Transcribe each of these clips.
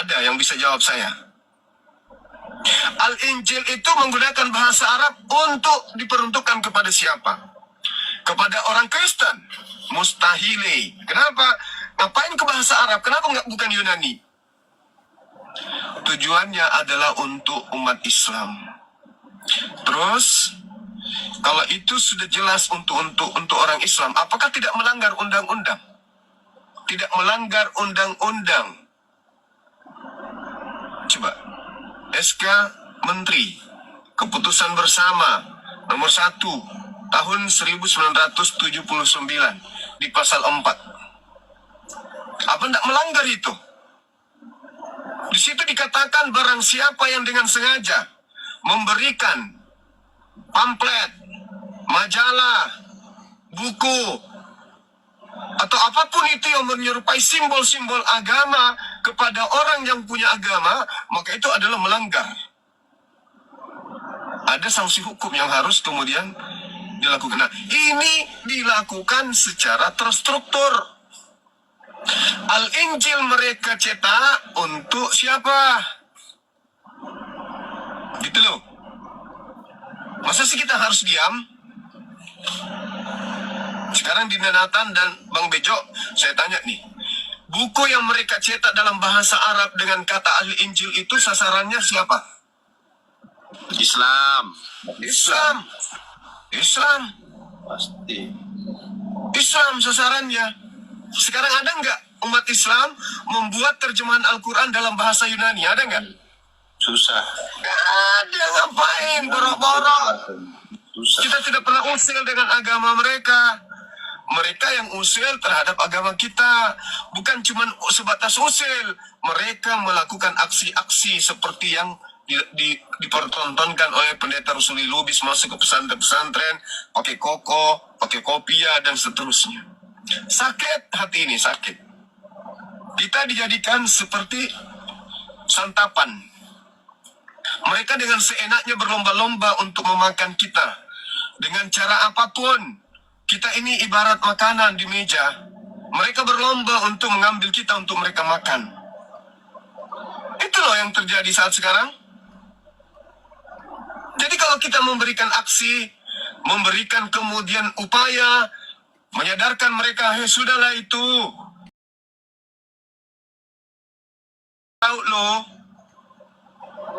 Ada yang bisa jawab saya? Al-Injil itu menggunakan bahasa Arab untuk diperuntukkan kepada siapa? Kepada orang Kristen. Mustahile. Kenapa? Ngapain ke bahasa Arab? Kenapa bukan Yunani? Tujuannya adalah untuk umat Islam. Terus, kalau itu sudah jelas untuk orang Islam, apakah tidak melanggar undang-undang? Tidak melanggar undang-undang. Coba, SK Menteri, Keputusan Bersama nomor 1 tahun 1979 di pasal 4. Apa tidak melanggar itu? Di situ dikatakan barang siapa yang dengan sengaja memberikan pamflet, majalah, buku, atau apapun itu yang menyerupai simbol-simbol agama kepada orang yang punya agama, maka itu adalah melanggar. Ada sanksi hukum yang harus kemudian dilakukan. Nah, ini dilakukan secara terstruktur. Al-Injil mereka cetak untuk siapa? Gitu loh. Masa sih kita harus diam? Sekarang Dinda Nathan dan Bang Bejo, saya tanya nih. Buku yang mereka cetak dalam bahasa Arab dengan kata Al-Injil itu sasarannya siapa? Islam. Pasti. Islam sasarannya. Sekarang ada nggak umat Islam membuat terjemahan Al-Quran dalam bahasa Yunani? Ada nggak? Susah. Nggak ada, ngapain borok-borok? Kita tidak pernah usil dengan agama mereka. Mereka yang usil terhadap agama kita. Bukan cuma sebatas usil. Mereka melakukan aksi-aksi seperti yang dipertontonkan oleh pendeta Rusuli Lubis masuk ke pesantren-pesantren, pakai koko, pakai kopiah, dan seterusnya. Sakit hati ini, sakit. Kita dijadikan seperti santapan. Mereka dengan seenaknya berlomba-lomba untuk memakan kita. Dengan cara apapun, kita ini ibarat makanan di meja. Mereka berlomba untuk mengambil kita untuk mereka makan. Itu loh yang terjadi saat sekarang. Jadi kalau kita memberikan aksi, memberikan kemudian upaya, menyadarkan mereka, sudahlah itu. Tahu loh.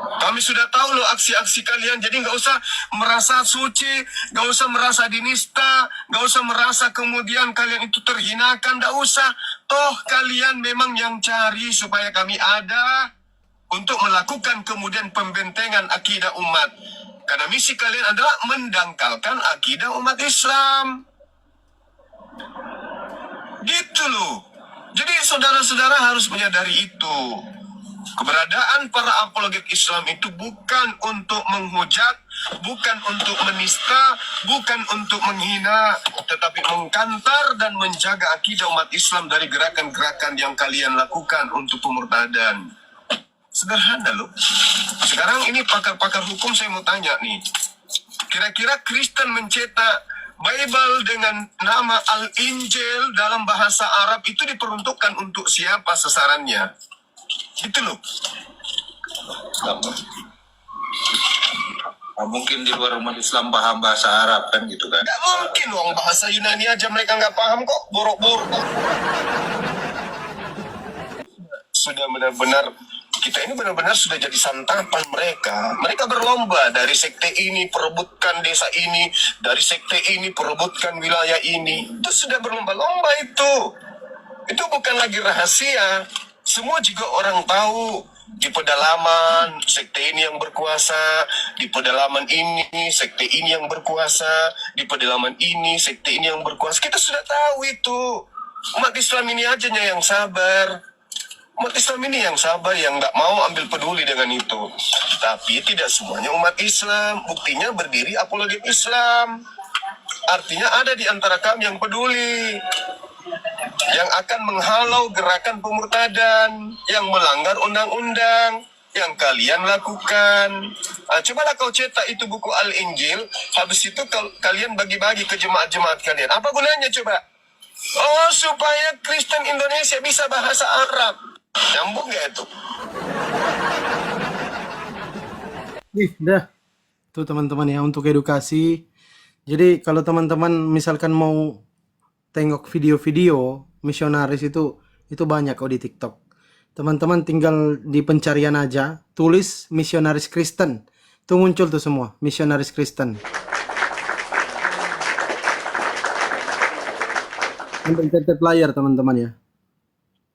Kami sudah tahu loh aksi-aksi kalian, jadi nggak usah merasa suci, nggak usah merasa dinista, nggak usah merasa kemudian kalian itu terhinakan, nggak usah. Toh kalian memang yang cari supaya kami ada untuk melakukan kemudian pembentengan akidah umat. Karena misi kalian adalah mendangkalkan akidah umat Islam. Gitu loh. Jadi saudara-saudara harus menyadari itu. Keberadaan para apologet Islam itu bukan untuk menghujat, bukan untuk menista, bukan untuk menghina, tetapi mengkantar dan menjaga akidah umat Islam dari gerakan-gerakan yang kalian lakukan untuk pemurtadan. Sederhana loh. Sekarang ini pakar-pakar hukum saya mau tanya nih. Kira-kira Kristen mencetak Bible dengan nama Al-Injil dalam bahasa Arab itu diperuntukkan untuk siapa sasarannya? Itu loh. Mungkin di luar umat Islam paham bahasa Arab kan gitu kan? Gak mungkin dong, bahasa Yunani aja mereka nggak paham kok, borok-borok. Sudah benar-benar, kita ini benar-benar sudah jadi santapan mereka. Mereka berlomba, dari sekte ini perebutkan desa ini, dari sekte ini perebutkan wilayah ini. Itu sudah berlomba-lomba itu. Itu bukan lagi rahasia. Semua juga orang tahu. Di pedalaman sekte ini yang berkuasa, di pedalaman ini sekte ini yang berkuasa, di pedalaman ini sekte ini yang berkuasa. Kita sudah tahu itu. Umat Islam ini aja yang sabar. Umat Islam ini yang sabar, yang nggak mau ambil peduli dengan itu. Tapi tidak semuanya umat Islam. Buktinya berdiri apologet Islam. Artinya ada di antara kami yang peduli, yang akan menghalau gerakan pemurtadan, yang melanggar undang-undang, yang kalian lakukan. Cobalah kau cetak itu buku Al-Injil, habis itu kalian bagi-bagi ke jemaat-jemaat kalian. Apa gunanya coba? Oh, supaya Kristen Indonesia bisa bahasa Arab. Nyambung gak itu? Dah. Tuh teman-teman ya untuk edukasi. Jadi kalau teman-teman misalkan mau tengok video-video misionaris itu banyak kok di TikTok. Teman-teman tinggal di pencarian aja, tulis misionaris Kristen. Tuh muncul tuh semua, misionaris Kristen. Untuk tap layar teman-teman ya.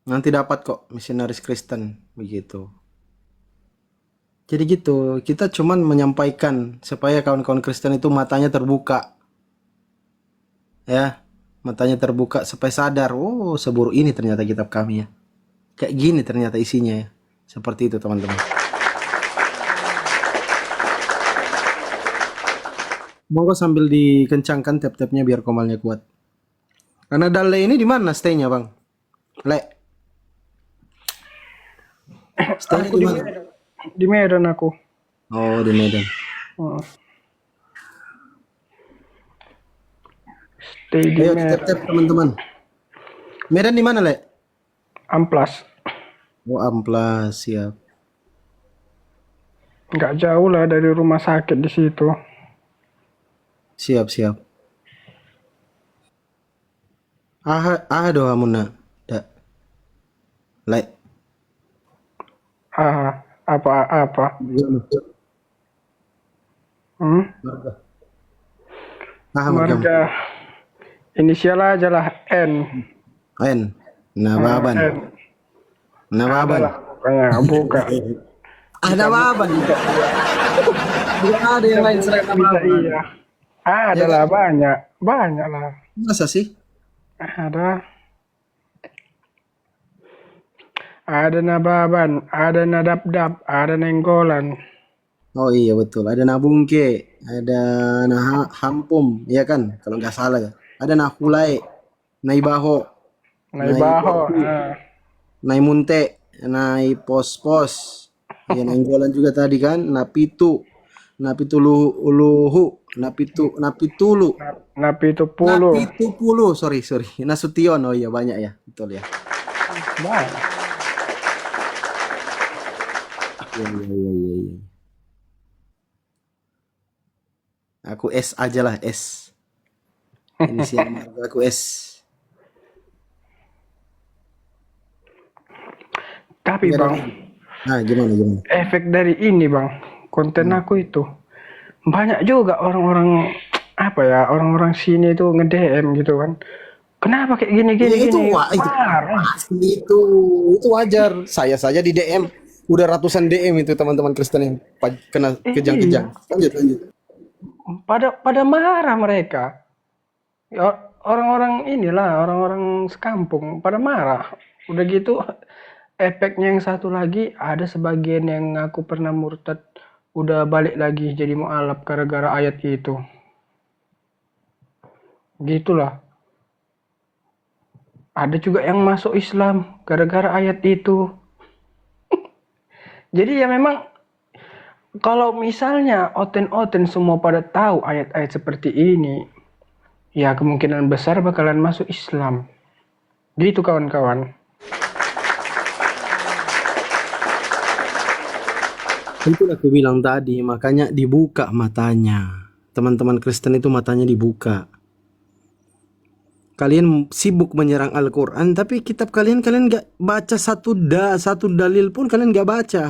Nanti dapat kok misionaris Kristen begitu. Jadi gitu, kita cuman menyampaikan supaya kawan-kawan Kristen itu matanya terbuka. Ya, matanya terbuka supaya sadar, oh seburuk ini ternyata kitab kami ya. Kayak gini ternyata isinya ya. Seperti itu teman-teman. Monggo sambil dikencangkan tap-tapnya biar komalnya kuat. Karena Dalle ini di mana stay-nya, Bang? Le. Stay-nya Aku di di mana? Medan. Di Medan aku. Oh, di Medan. Oh, stay di Ayo Medan. tap-tap teman-teman. Medan di mana, Le? Amplas. Oh, Amplas, siap. Nggak jauh lah dari rumah sakit di situ. Siap, siap. Doa muna. Da. Le. Apa? Gimana? Marga. Marga. Marga. Inisial aja lah N. N. Nababan. N. Nababan. Pokoknya bukan. Ada Nababan. Tidak ada yang lain selain Bisa Nababan. iya. Ada lah banyak lah. Masa sih? Ada Nababan, ada Nadabdab, ada Nenggolan. Oh iya betul. Ada Nabungke, ada Hampum, ya kan? Kalau nggak salah ya. Ada Nahulai, Naibaho, Naibaho. Naimunte, Nai Pos-Pos. Ya Nainggolan juga tadi kan. Napitu, Napituluhu, Napitulu. Napitupulu. Napitupulu, sorry. Nasution, oh iya banyak ya. Betul ya. Banyak. Iya. Aku S aja lah, S. Inisial marga aku S. Tapi Nggak ada Bang, lagi. Nah, gimana? efek dari ini Bang, konten aku itu banyak juga orang-orang orang-orang sini itu nge-DM gitu kan. Kenapa kayak gini Ya, itu Parah. pasti itu wajar. Saya saja di DM udah ratusan DM itu teman-teman Kristen yang kena kejang-kejang. Lanjut. Pada marah mereka. Ya, orang-orang orang-orang sekampung pada marah. Udah gitu efeknya yang satu lagi, ada sebagian yang ngaku pernah murtad udah balik lagi jadi mualaf gara-gara ayat itu. Gitulah. Ada juga yang masuk Islam gara-gara ayat itu. Jadi ya memang kalau misalnya oten-oten semua pada tahu ayat-ayat seperti ini, ya kemungkinan besar bakalan masuk Islam. Gitu kawan-kawan. Itulah aku bilang tadi, makanya dibuka matanya. Teman-teman Kristen itu matanya dibuka. Kalian sibuk menyerang Al-Quran, tapi kitab kalian nggak baca satu dalil pun kalian nggak baca.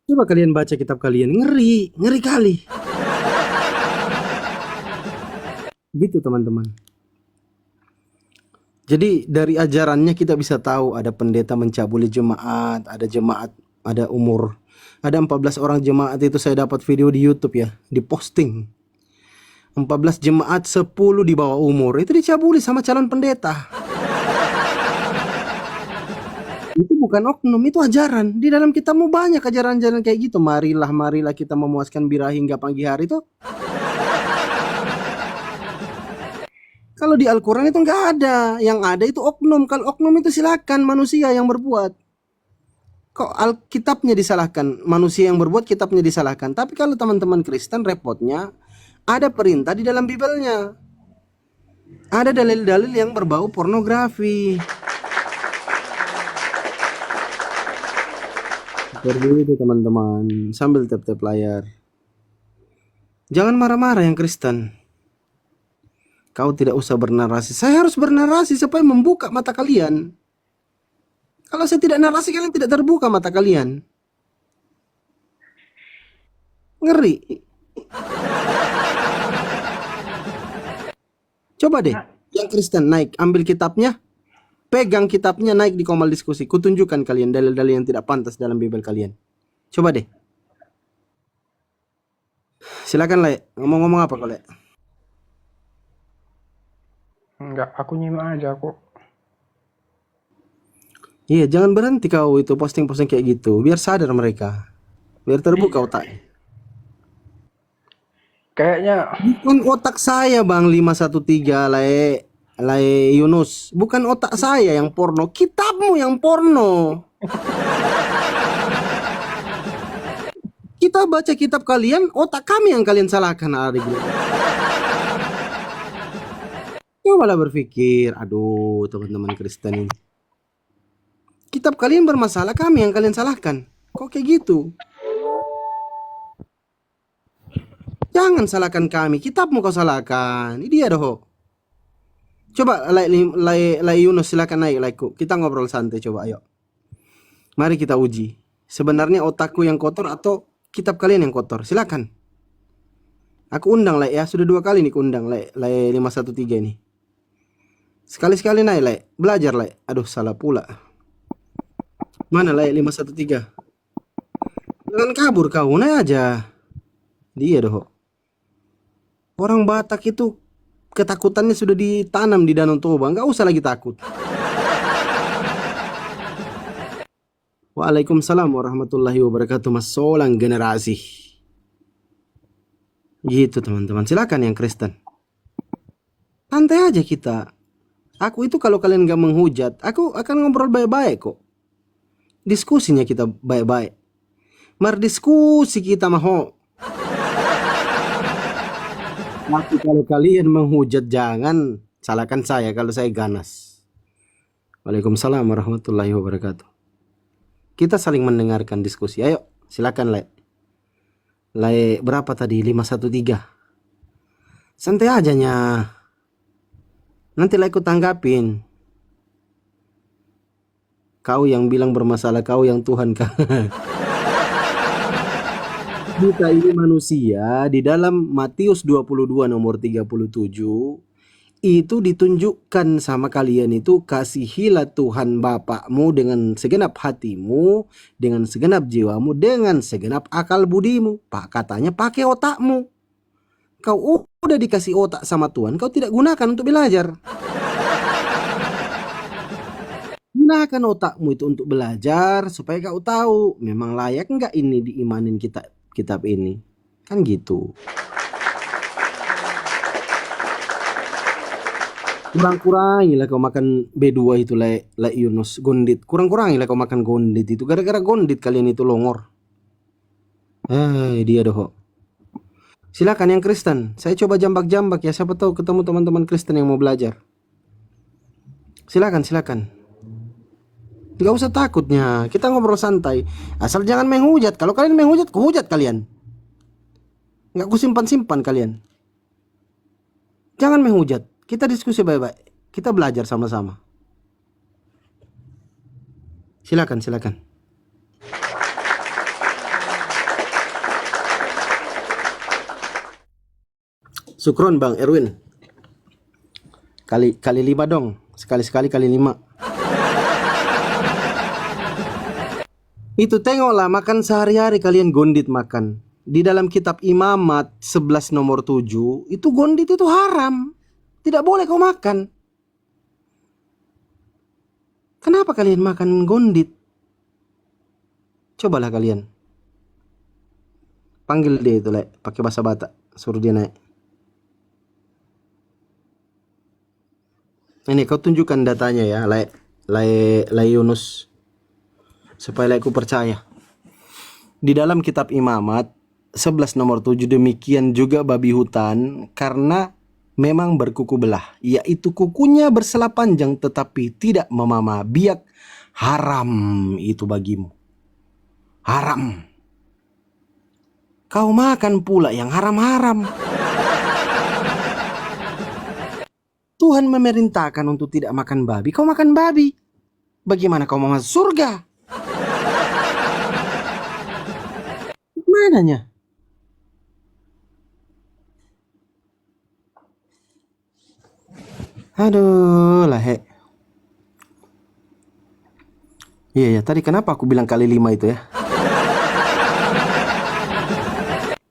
Coba kalian baca kitab kalian, ngeri kali. Gitu teman-teman. Jadi dari ajarannya kita bisa tahu ada pendeta mencabuli jemaat, ada umur. Ada 14 orang jemaat itu saya dapat video di YouTube ya, diposting. 14 jemaat 10 di bawah umur itu dicabuli sama calon pendeta. Itu bukan oknum, itu ajaran. Di dalam kitabmu banyak ajaran-ajaran kayak gitu. Marilah kita memuaskan birahi hingga pagi hari itu. Kalau di Al-Quran itu nggak ada. Yang ada itu oknum. Kalau oknum itu silakan manusia yang berbuat. Kok Alkitabnya disalahkan, manusia yang berbuat kitabnya disalahkan. Tapi kalau teman-teman Kristen repotnya ada perintah di dalam Bibelnya. Ada dalil-dalil yang berbau pornografi. Seperti itu teman-teman, sambil tap-tap layar. Jangan marah-marah yang Kristen. Kau tidak usah bernarasi. Saya harus bernarasi supaya membuka mata kalian. Kalau saya tidak narasi, kalian tidak terbuka mata kalian. Ngeri. Coba deh, yang Kristen naik, ambil kitabnya, pegang kitabnya, naik di Komal Diskusi. Kutunjukkan kalian dalil-dalil yang tidak pantas dalam Bible kalian. Coba deh. Silakan, Le. Ngomong-ngomong apa kau, Le? Enggak, aku nyimak aja aku. Iya, jangan berhenti kau itu posting-posting kayak gitu. Biar sadar mereka. Biar terbuka otak. Kayaknya Bukan otak saya, Bang, 513, Le Yunus. Bukan otak saya yang porno. Kitabmu yang porno. Kita baca kitab kalian, otak kami yang kalian salahkan, Ari. Cobalah berpikir, aduh teman-teman Kristen ini. Kitab kalian bermasalah, kami yang kalian salahkan. Kok kayak gitu? Jangan salahkan kami, kitabmu kau salahkan. Ini dia doh. Coba Lai Yunus, silakan naik laikku. Kita ngobrol santai coba, ayo. Mari kita uji. Sebenarnya otakku yang kotor atau kitab kalian yang kotor? Silakan. Aku undang Lai ya, sudah 2 kali nih ku undang Lai 513 ini. Sekali-sekali naik Lai, belajar Lai. Aduh, salah pula. Mana Lai 513? Jangan kabur kau, naik aja. Dia doh. Orang Batak itu ketakutannya sudah ditanam di Danau Toba, nggak usah lagi takut. Waalaikumsalam warahmatullahi wabarakatuh. Mas Solang generasi. Gitu teman-teman. Silakan yang Kristen. Santai aja kita. Aku itu kalau kalian gak menghujat, aku akan ngobrol baik-baik kok. Diskusinya kita baik-baik. Merdiskusi kita maho. Tapi kalau kalian menghujat, jangan salahkan saya kalau saya ganas. Waalaikumsalam warahmatullahi wabarakatuh. Kita saling mendengarkan diskusi. Ayo, silakan Le berapa tadi? 513. Santai aja nya. Nanti Le ku tanggapin. Kau yang bilang bermasalah, kau yang Tuhan kah? Kita ini manusia. Di dalam Matius 22 nomor 37 itu ditunjukkan sama kalian itu, kasihilah Tuhan Bapakmu dengan segenap hatimu, dengan segenap jiwamu, dengan segenap akal budimu. Pak katanya pakai otakmu. Kau udah dikasih otak sama Tuhan, kau tidak gunakan untuk belajar. Gunakan otakmu itu untuk belajar supaya kau tahu memang layak nggak ini diimanin kitab ini. Kan gitu. Kurang-kurangilah kau makan B2 itu Le Yunus, gondit. Kurang-kurangilah kau makan gondit itu. Gara-gara gondit kalian itu longor. Dia doh. Silakan yang Kristen. Saya coba jambak-jambak ya. Siapa tahu ketemu teman-teman Kristen yang mau belajar. Silakan. Gak usah takutnya. Kita ngobrol santai. Asal jangan menghujat. Kalau kalian menghujat, kuhujat kalian. Gak kusimpan-simpan kalian. Jangan menghujat. Kita diskusi baik-baik. Kita belajar sama-sama. Silakan. Sukron Bang Erwin. Kali 5 dong. Sekali-sekali kali 5. Itu tengoklah, makan sehari-hari kalian gondit makan. Di dalam kitab Imamat 11 nomor 7, itu gondit itu haram. Tidak boleh kau makan. Kenapa kalian makan gondit? Cobalah kalian. Panggil dia itu Le, pakai bahasa Batak, suruh dia naik. Ini kau tunjukkan datanya ya, Le Yunus, supaya aku percaya. Di dalam kitab Imamat 11 nomor 7, demikian juga babi hutan, karena memang berkuku belah, yaitu kukunya bersela panjang tetapi tidak memamah biak, haram itu bagimu. haram. Kau makan pula yang haram-haram. Tuhan memerintahkan untuk tidak makan babi, kau makan babi. Bagaimana kau mau masuk surga? Mananya? Aduh lah he. Iya ya, tadi kenapa aku bilang kali 5 itu ya?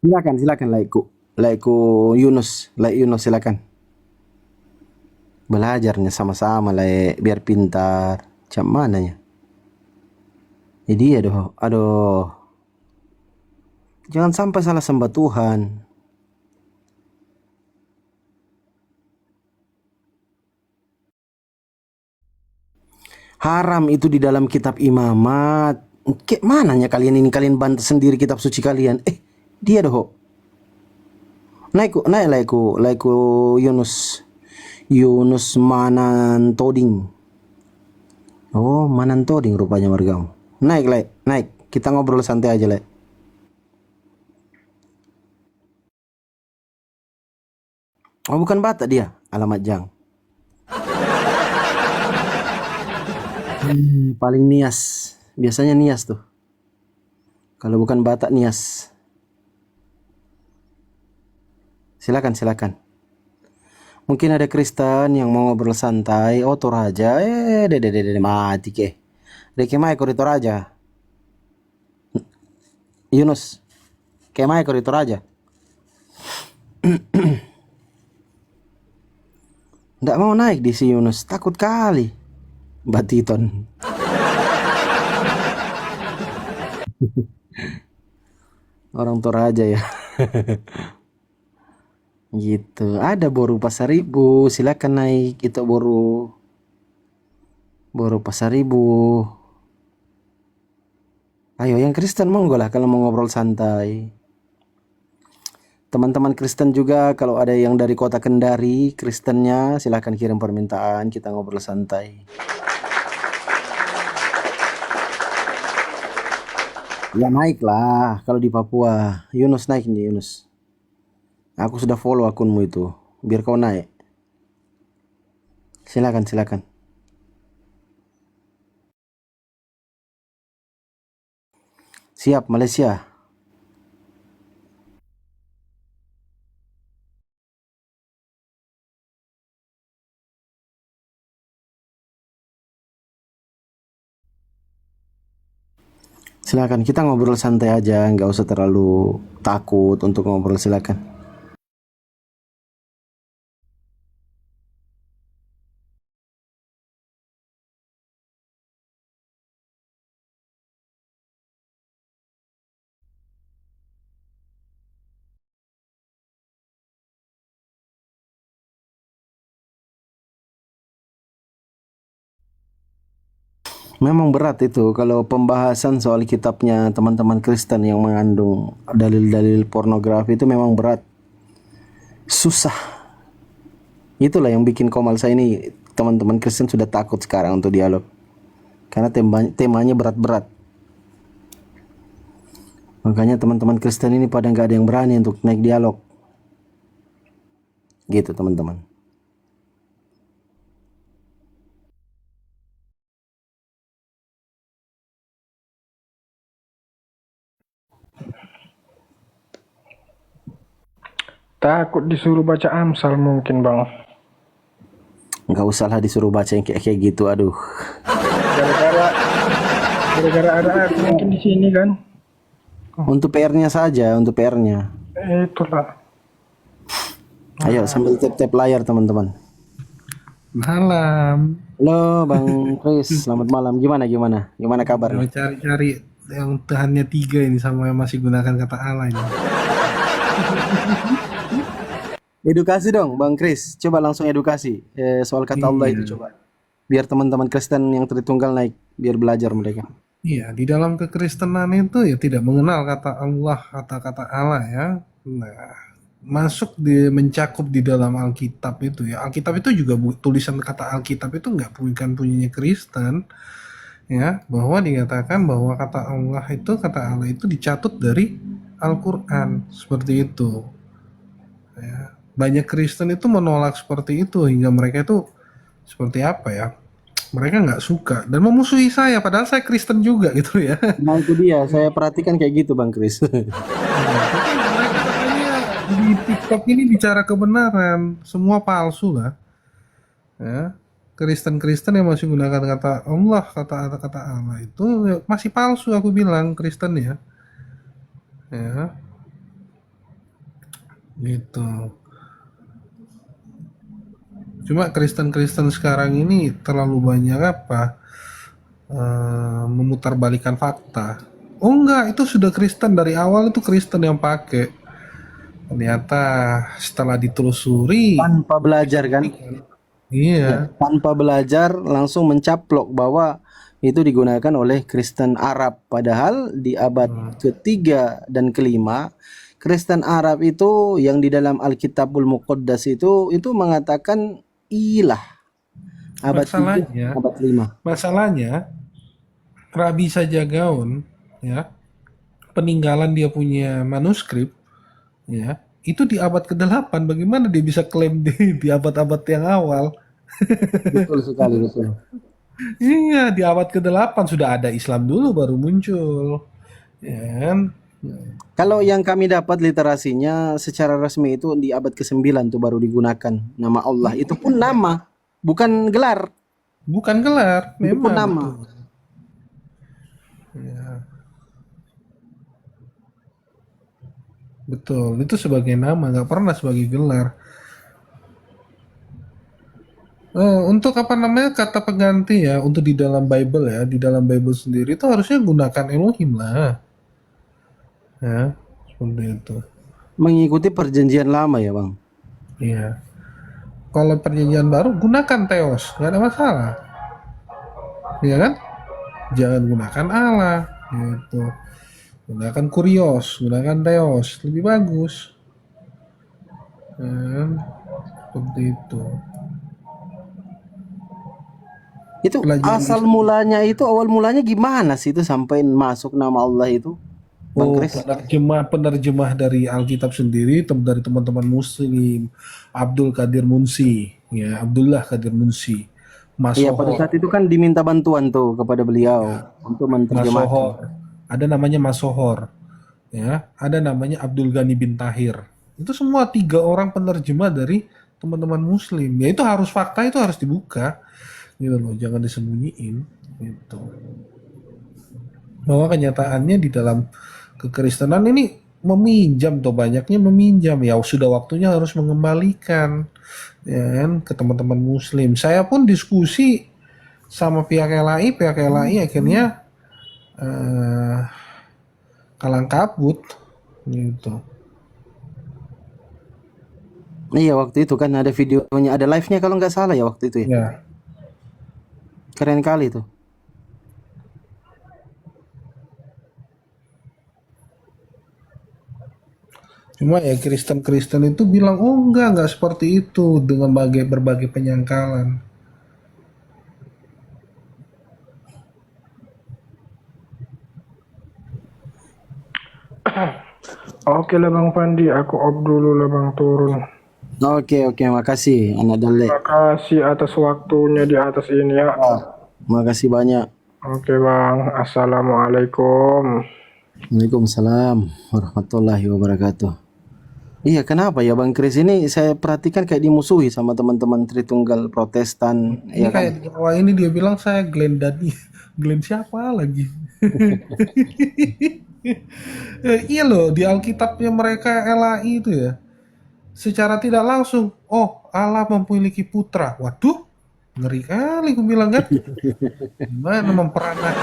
Silakan laiku Yunus, silakan. Belajarnya sama-sama lah, biar pintar. Macam mananya? Jadi aduh. Jangan sampai salah sembah Tuhan. Haram itu di dalam kitab imamat. Kayak mananya kalian ini, kalian bantah sendiri kitab suci kalian. Dia naik laiku Yunus Manan Toding. Oh, Manan Toding rupanya margamu. Naik. Kita ngobrol santai aja, Le. Oh, bukan Batak dia, alamat Jang. Paling Nias. Biasanya Nias tuh. Kalau bukan Batak, Nias. Silakan. Mungkin ada Kristen yang mau ngobrol santai. Oh, Toraja. Mati ke. Reke mai ko di Toraja. Yunus. Kayak mai ko di Toraja. Nggak mau naik di si Yunus. Takut kali. Batiton. Orang Toraja ya. Gitu. Ada Boru Pasaribu, silakan naik. Itu Boru Pasaribu. Ayo yang Kristen monggo lah kalau mau ngobrol santai. Teman-teman Kristen juga kalau ada yang dari kota Kendari, Kristennya silakan kirim permintaan, kita ngobrol santai. Ya naik lah kalau di Papua. Yunus naik nih Yunus. Aku sudah follow akunmu itu. Biar kau naik. Silakan. Siap Malaysia. Silakan kita ngobrol santai aja, nggak usah terlalu takut untuk ngobrol, silakan. Memang berat itu kalau pembahasan soal kitabnya teman-teman Kristen yang mengandung dalil-dalil pornografi itu memang berat. Susah. Itulah yang bikin Komal saya ini teman-teman Kristen sudah takut sekarang untuk dialog. Karena temanya berat-berat. Makanya teman-teman Kristen ini pada nggak ada yang berani untuk naik dialog. Gitu teman-teman. Takut disuruh baca Amsal mungkin, Bang. Nggak usah lah disuruh baca yang kayak gitu, aduh. Gara-gara ada aku mungkin di sini kan. Untuk PR-nya saja, untuk PR-nya. Itulah. Ayo sambil tap-tap layar teman-teman. Malam. Halo Bang Chris, selamat malam. Gimana kabarnya? Mau cari yang Tuhannya 3 ini sama yang masih gunakan kata Allah ini. Edukasi dong Bang Chris, coba langsung edukasi soal kata Allah itu coba. Biar teman-teman Kristen yang Tritunggal naik, biar belajar mereka. Iya, di dalam kekristenan itu ya tidak mengenal kata Allah, kata-kata Allah ya. Nah, mencakup di dalam Alkitab itu ya. Alkitab itu juga tulisan kata Alkitab itu nggak bukan punyanya Kristen. ya, bahwa dikatakan bahwa kata Allah itu dicatut dari Al-Qur'an seperti itu. Ya. Banyak Kristen itu menolak seperti itu hingga mereka itu seperti apa ya? Mereka nggak suka dan memusuhi saya padahal saya Kristen juga gitu ya. Nah itu dia, saya perhatikan kayak gitu Bang Kris. Tapi mereka katanya di TikTok ini bicara kebenaran, semua palsu lah. Ya. Kristen-Kristen yang masih gunakan kata Allah, kata Allah itu ya, masih palsu aku bilang Kristen ya. Ya, gitu. Cuma Kristen-Kristen sekarang ini terlalu banyak memutarbalikan fakta. Oh enggak, itu sudah Kristen dari awal, itu Kristen yang pakai. Ternyata setelah ditelusuri, Tanpa belajar kan? iya, Tanpa belajar langsung mencaplok bahwa itu digunakan oleh Kristen Arab. Padahal di abad ketiga dan kelima, Kristen Arab itu yang di dalam Alkitabul Muqaddas itu mengatakan ilah. Abad masalahnya, 3, abad 5. masalahnya Rabi Sajagaon, ya, peninggalan dia punya manuskrip, ya, itu di abad ke-8. Bagaimana dia bisa klaim di abad-abad yang awal? Betul sekali, betul. Iya, di abad ke-8 sudah ada Islam dulu baru muncul. Ya kan? Kalau yang kami dapat literasinya secara resmi itu di abad ke-9 tuh baru digunakan nama Allah. Itu pun nama, bukan gelar. Bukan gelar, Itu pun memang. nama. Betul, itu sebagai nama, nggak pernah sebagai gelar. Untuk apa namanya kata pengganti ya, untuk di dalam Bible ya, di dalam Bible sendiri itu harusnya gunakan Elohim lah. Ya, seperti itu. Mengikuti perjanjian lama ya Bang. Iya. Kalau perjanjian baru gunakan Theos, nggak ada masalah. Iya kan? Jangan gunakan Allah, gitu. Gunakan Kurios, gunakan Theos, lebih bagus. Seperti itu. Itu Pelajari awal mulanya gimana sih itu sampai masuk nama Allah itu? Bang Kris? penerjemah dari Alkitab sendiri dari teman-teman Muslim, Abdul Qadir Munsi, ya Abdullah Qadir Munsi, Iya, pada Masohor, saat itu kan diminta bantuan tuh kepada beliau untuk menerjemahkan. Masohor, ada namanya Masohor, ya, ada namanya Abdul Ghani bin Tahir. Itu semua 3 orang penerjemah dari teman-teman Muslim. Ya itu harus fakta itu harus dibuka, gitu loh, jangan disembunyiin, gitu. Bahwa kenyataannya di dalam kekristenan ini meminjam tuh banyaknya meminjam ya sudah waktunya harus mengembalikan ya kan, ke teman-teman Muslim. Saya pun diskusi sama pihak LAI akhirnya kalang kabut gitu. Iya, waktu itu kan ada videonya, ada live-nya kalau nggak salah ya waktu itu ya. Ya, Keren kali tuh. cuma ya Kristen itu bilang oh enggak seperti itu dengan berbagai penyangkalan. Oke lah Bang Pandi, aku off dulu lah Bang, turun. Oke, makasih anak Dale. Terima kasih atas waktunya di atas ini ya. Makasih banyak. Oke Bang, Assalamualaikum. Waalaikumsalam warahmatullahi wabarakatuh. Iya, kenapa ya Bang Kris ini saya perhatikan kayak dimusuhi sama teman-teman Tritunggal Protestan Ini ya kan? kayak di awal ini dia bilang saya Glenn Dadi. Glenn siapa lagi? Iya loh, di Alkitabnya mereka LAI itu ya. Secara tidak langsung, oh Allah memiliki putra. Waduh, ngeri kali aku bilang kan. Gimana memperanat?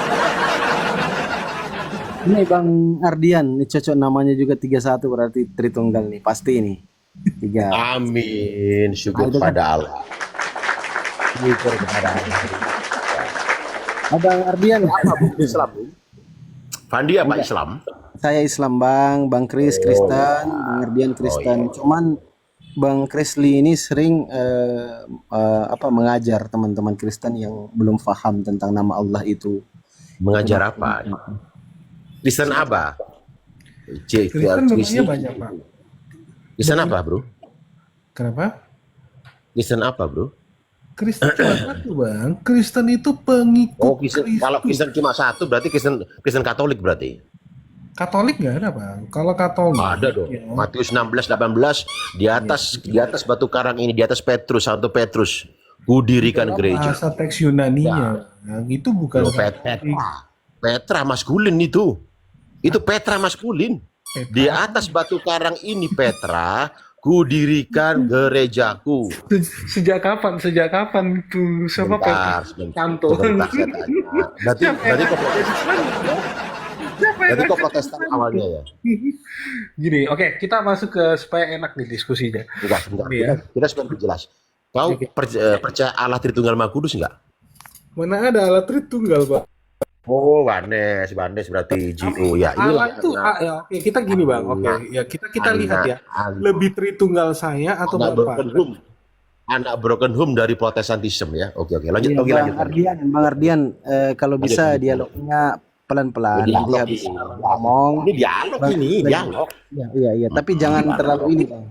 Ini Bang Ardian, ini cocok namanya juga 31 berarti Tritunggal nih, pasti nih. 3. Amin, syukur Itu kan. pada Allah. Syukur kepada Allah. Abang Ardian, Islam. Fandi apa Islam? saya Islam Bang Kris Kristen, Bang Ardian Kristen. Cuman Bang Krisli ini sering mengajar teman-teman Kristen yang belum paham tentang nama Allah itu. Mengajar apa? Kristen apa? Kristen memangnya banyak, Pak. Kristen apa, bro? Kenapa? Kristen apa, bro? Kristen cuma satu, Bang. Kristen itu pengikut Oh, Kristen. Kristus. Kalau Kristen cuma satu, berarti Kristen Katolik berarti. Katolik nggak ada, Bang. Kalau Katolik Ada dong. ya, Matius 16:18 di atas batu karang ini, di atas Petrus, Santo Petrus, kudirikan dalam gereja. bahasa teks Yunaninya, Bang, itu bukan Loh, Katolik. Petra maskulin itu. Itu Petra maskulin. Petra. Di atas batu karang ini Petra, kudirikan gerejaku. Sejak kapan? Sejak kapan tuh? Siapa Sebentar, Petra? Santo. sebentar saya tanya. Berarti kok Protestan awalnya ya? Gini, oke, kita masuk ke supaya enak nih diskusinya. Enggak. Iya. Kita supaya lebih jelas. Kau Oke. percaya Allah Tritunggal Maha Kudus enggak? Mana ada alat Tritunggal, Pak? Oh, Wanes berarti GO ya. Allah itu ya, oke, kita gini, Bang. Oke, ya kita lihat ya. Lebih Tritunggal saya atau anak Bapak? broken home. Anak broken home dari Protestantisme ya. Oke, lanjut. Iya, Oke, lanjut. Bang Ardian, kalau bisa Lanjut. dialognya pelan-pelan, Dialog dia ini. bisa ngomong. Ini dialog ini, dialog. Iya, tapi jangan terlalu ini, Bang.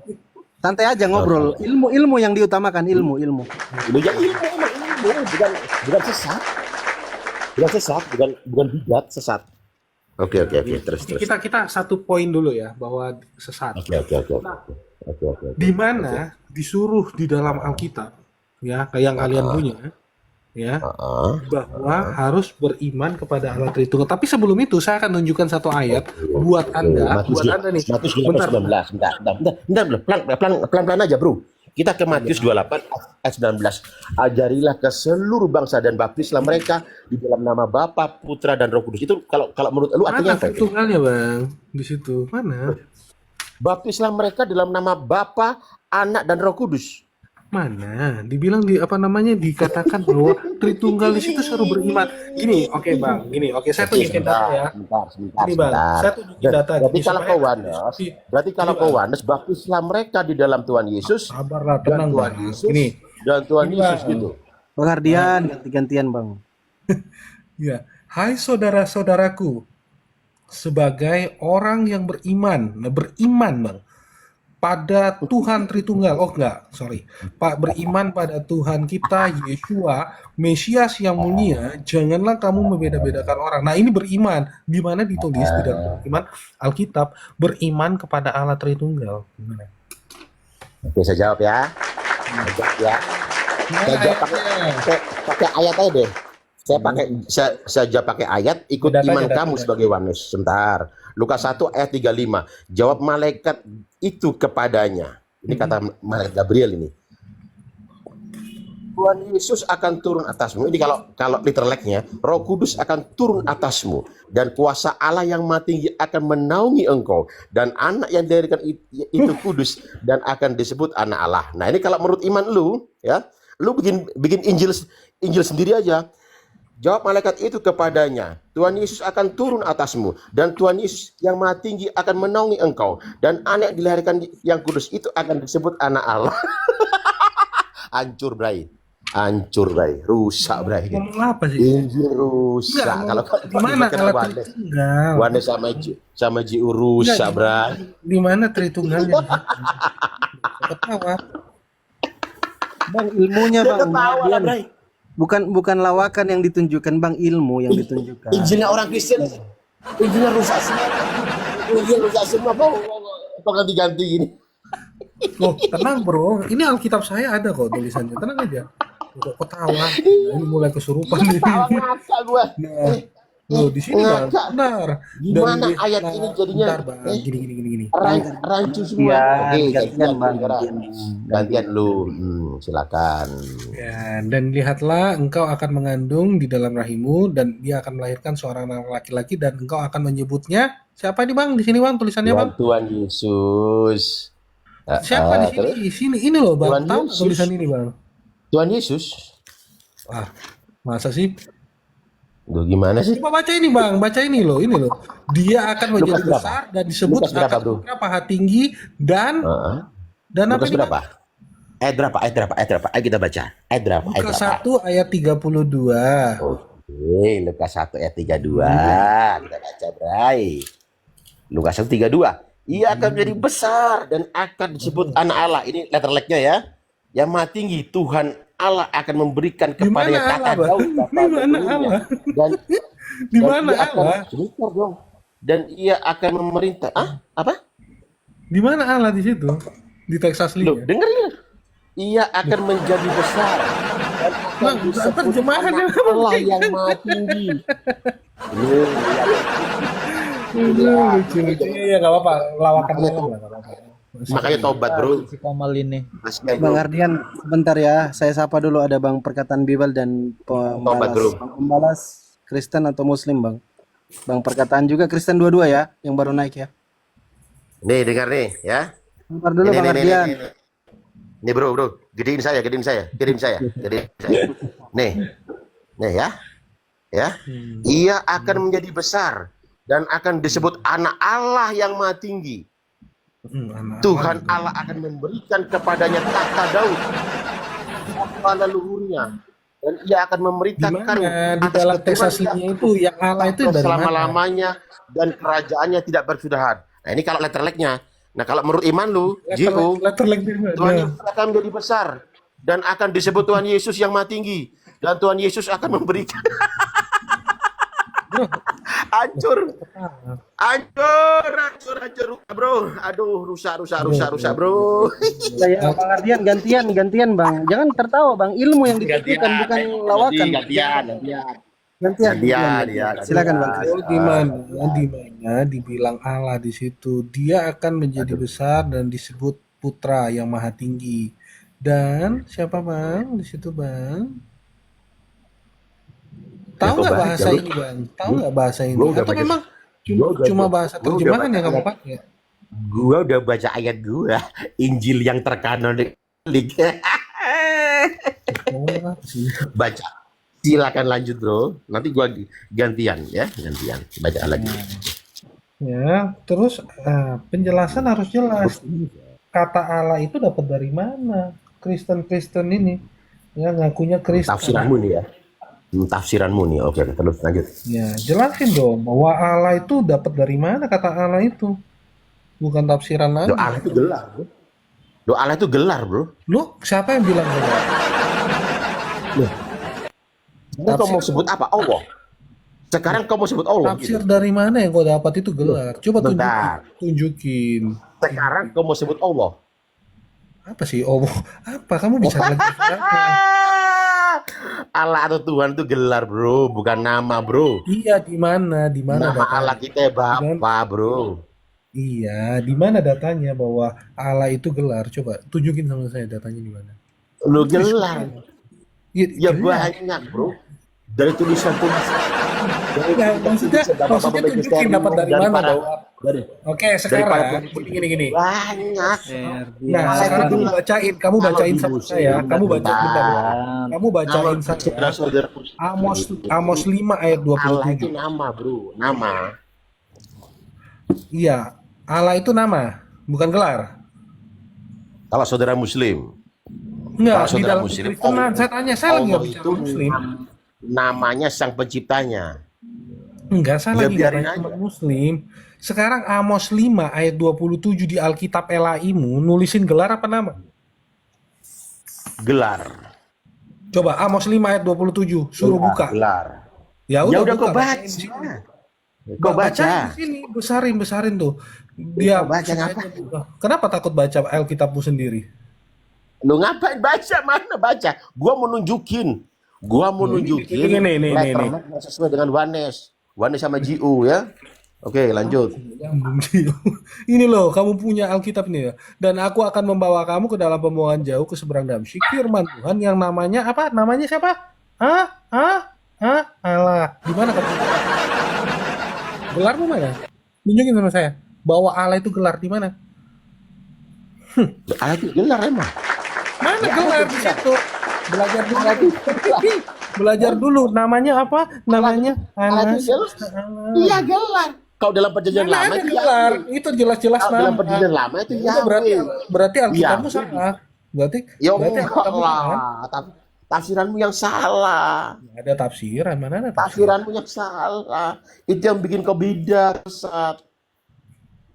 Santai aja ngobrol. Ilmu yang diutamakan, ilmu. Lu ya ilmu, emang ilmu, bukan sesat. Bukan bidat, sesat. Oke, terus. Kita satu poin dulu ya, bahwa sesat. Oke. Di mana disuruh di dalam Alkitab, ya, kayak yang kalian punya, ya, bahwa harus beriman kepada Allah Tritunggal. Tapi sebelum itu saya akan tunjukkan satu ayat buat Anda nih. Matius Bentar. 19. Bentar, pelan-pelan aja, Bro. Kita ke Matius 28 ayat 19. Ajarilah ke seluruh bangsa dan baptislah mereka di dalam nama Bapa, Putra dan Roh Kudus. Itu kalau menurut lu artinya Mana apa? Itu? Tritunggalnya, Bang? Di situ. Mana? Baptislah mereka dalam nama Bapa, Anak dan Roh Kudus. Mana? Dibilang dikatakan bahwa Tritunggal di situ suruh beriman. Gini, oke, Bang. Gini, oke, saya tunjukin data ya. Ini, Bang, saya tunjukin data. Berarti Gini, kalau supaya- kau Wanes, baptislah mereka di dalam Tuhan Yesus Sabarlah, dan tenang, Tuhan Bang. Yesus Ini, dan Tuhan Ini, Yesus Bang. gitu. Bang Ardian, ganti-gantian, Bang. ya. Hai saudara-saudaraku, sebagai orang yang beriman, Bang, pada Tuhan Tritunggal. Oh enggak, sorry. Pak, beriman pada Tuhan kita Yeshua, Mesias yang mulia, janganlah kamu membeda-bedakan orang. Nah, ini beriman, di mana ditulis di dalam iman Alkitab, beriman kepada Allah Tritunggal. Gimana? Oke, saya jawab ya. Saya jawab pakai ayat aja deh. Saya jawab pakai ayat, ikut Datanya, iman datanya. kamu sebagai Wanes. Sebentar. Lukas 1 ayat 35. Jawab malaikat itu kepadanya. Ini kata malaikat Gabriel ini. Tuhan Yesus akan turun atasmu. Ini kalau literalnya, Roh Kudus akan turun atasmu dan kuasa Allah yang Maha Tinggi akan menaungi engkau dan anak yang dilahirkan itu kudus dan akan disebut anak Allah. Nah, ini kalau menurut iman lu, ya, lu bikin Injil sendiri aja. Jawab malaikat itu kepadanya, Tuhan Yesus akan turun atasmu dan Tuhan Yesus yang Maha Tinggi akan menaungi engkau dan anak yang dilahirkan yang kudus itu akan disebut anak Allah. Hancur, Bray. Rusak, Bray. Ngomong apa sih? Injil rusak. Enggak, Kalau gimana kalau Tritunggal? Wanes sama Jiu rusak, Enggak, Bray. Di mana Tritunggalnya? Ketawa. Bang, ilmunya, Bang. Ketawa lah, Ardian. Bray. Bukan lawakan yang ditunjukkan, Bang, ilmu yang ditunjukkan. Injilnya orang Kristen. Injilnya rusak semua. Injil rusak semua. Kok ganti-ganti gini? Loh, tenang, Bro. Ini Alkitab saya ada kok tulisannya. Tenang aja. Kok ketawa? Ini mulai kesurupan nih. Ngakak gua. Nah, loh, di sini, Bang. Ngakak. Benar. Gimana ayat ini jadinya? Bentar, Bang. Gini. Rancu semua. Iya, Oke, gantian, Bang. Gantian lu. Silakan. Ya, dan lihatlah engkau akan mengandung di dalam rahimmu dan dia akan melahirkan seorang anak laki-laki dan engkau akan menyebutnya siapa ini, Bang? Di sini, Bang, tulisannya, Bang. Tuhan Yesus. Siapa di sini? Di sini ini loh, Bang. Tuhan Tahu nggak Yesus. tulisan ini, Bang? Tuhan Yesus. Wah, masa sih? Duh, gimana sih? Coba baca ini, Bang. Baca ini loh. Dia akan menjadi Lukas berapa? besar dan disebut Lukas berapa, akan Bro? putra paha tinggi dan apa Lukas ini, Bang? berapa? Ayat berapa? Ayo kita baca. Ayat berapa? Lukas 1 ayat 32. Oke, Lukas 1 ayat 32. Kita baca, Bray. Lukas 1 32. Ia akan menjadi besar dan akan disebut anak Allah. Ini letter like-nya ya. Yang maha tinggi, Tuhan Allah akan memberikan kepadanya mana kata Allah, Bang? Daud. Di mana Allah? Dan Di dan mana ia akan Allah? sebentar dong. Dan ia akan memerintah. Apa? Di mana Allah di situ? Di Texas Loh, League. dengerin. Ia akan menjadi besar dan akan Bang, disebut terjemahannya anak Allah yang maha tinggi. Loh, Lucu. Iya, nggak apa-apa. Lawakan Makanya doang tuh. lah, nggak apa-apa. makanya tobat, bro. Si Komal ini. Masih, Bang bro. Ardian, sebentar ya. Saya sapa dulu, ada Bang Perkataan Bible dan Tobat dulu. pembalas Kristen atau Muslim, Bang. Bang Perkataan juga Kristen dua-dua ya, yang baru naik ya. Nih, dengar nih, ya. Sebentar dulu Bang Ardian. Nih, bro. Gedein saya. Nih ya. Ya. Ia akan menjadi besar dan akan disebut anak Allah yang maha tinggi. Anak Tuhan Allah akan memberikan kepadanya tahta Daud pada leluhurnya, dan ia akan memerintahkan Gimana di dalam Texas League itu yang Allah itu dari mana? selama-lamanya dan kerajaannya tidak bersudahan. Nah, ini kalau letter like-nya. Nah, kalau menurut iman lu, Jiu, Letter like dari mana? Tuhan Yesus akan menjadi besar dan akan disebut Tuhan Yesus yang maha tinggi, dan Tuhan Yesus akan memberikan hancur, bro. Aduh, rusak, bro. Ya, Bang Ardian gantian Bang. Jangan tertawa Bang. Ilmu yang dipikirkan bukan lawakan. Gantian. Gantian. Ya. Silakan Bang. Oh, di mana dibilang Allah di situ, dia akan menjadi besar dan disebut putra yang maha tinggi. Dan siapa Bang di situ, Bang? Tahu nggak kok bahasa baca, ini, Bang? Tahu nggak bahasa ini? Gua udah Atau baca- memang gua udah cuma baca- bahasa gua udah terjemahan baca yang kamu ayat. pakai? Gua udah baca ayat gua, Injil yang terkanonik. Oh, apa sih? Baca. Silakan lanjut, bro. Nanti gua gantian. Baca lagi. Ya, terus penjelasan harus jelas. Kata Allah itu dapat dari mana? Kristen ini ya ngakunya Kristen. Tafsiranmu nih ya. Tafsiranmu nih. Oke, terus lanjut. Ya, jelasin dong bahwa Allah itu dapat dari mana kata Allah itu. Bukan tafsiran lagi. Doa Allah itu gelar, bro. Doa Allah itu gelar, bro. Lu siapa yang bilang gelar? Sekarang kau mau sebut apa? Allah. Sekarang kau mau sebut Allah. Tafsir Gitu. dari mana yang kau dapat itu gelar? Coba Bentar. tunjukin. Sekarang kau mau sebut Allah. Apa sih? Oh, apa? Kamu bicara lagi apa? Allah atau Tuhan itu gelar, bro, bukan nama, bro. Iya, di mana? Di mana Nama Allah datanya? kita Bapa, bro. Iya, di mana datanya bahwa Allah itu gelar? Coba tunjukin sama saya datanya di mana. Lu gelar. Ya gelar. banyak, bro. Dari tulisan-tulisan. Enggak, maksudnya tunjukin dapat dari mana bahwa. Dari Oke, sekarang gini. banyak. Nah, sekarang kamu bacain sama saya. Kamu baca bentar. Kamu bacain saya. Amos 5 ayat Allah itu 27. nama, bro. Nama. Iya, Allah itu nama, bukan gelar. Kalau saudara Muslim, Enggak, Kalau di saudara dalam Muslim, Kristenan. Saya tanya, saya lagi nggak Allah bicara itu Muslim. namanya Sang Penciptanya. Enggak, saya Ya, lagi biarin nggak aja. tanya Muslim. Sekarang Amos 5 ayat 27 di Alkitab Elaimu nulisin gelar apa nama? Gelar. Coba Amos 5 ayat 27 suruh buka. Gelar. Ya Ya udah udah buka. kau baca. bacain di sini. Kau Bacain baca. di sini, besarin tuh. Dia Kau baca ngapa? Kenapa takut baca Alkitabmu sendiri? Lu ngapain baca? Mana baca? Gua mau nunjukin. Ini. letternya yang sesuai dengan Wanes sama GU ya. Oke, lanjut. Nyambung sih. Ini loh, kamu punya Alkitab ini ya. Dan aku akan membawa kamu ke dalam pembuangan jauh ke seberang Damsyik. Firman Tuhan yang namanya apa? Namanya siapa? Allah. Di mana kamu? Gelarmu mana? Tunjukin sama saya. Bahwa Allah itu gelar di mana? Allah itu gelar emang. Mana gelar di situ? Belajar dulu lagi. Belajar dulu. Namanya apa? Namanya Allah Allah. itu gelar. Iya gelar. Kau dalam perjanjian Mana lama ada itu gelar? Itu jelas-jelas Kau dalam nama. perjanjian lama itu Itu berarti Yahweh. berarti Alkitabmu Yahweh. salah. Berarti Ya berarti enggak Alkitabmu salah. lah. Tafsiranmu yang salah. Nggak ada tafsiran, mana ada tafsiran? Tafsiranmu yang salah. Itu yang bikin kau bidak, Ustaz.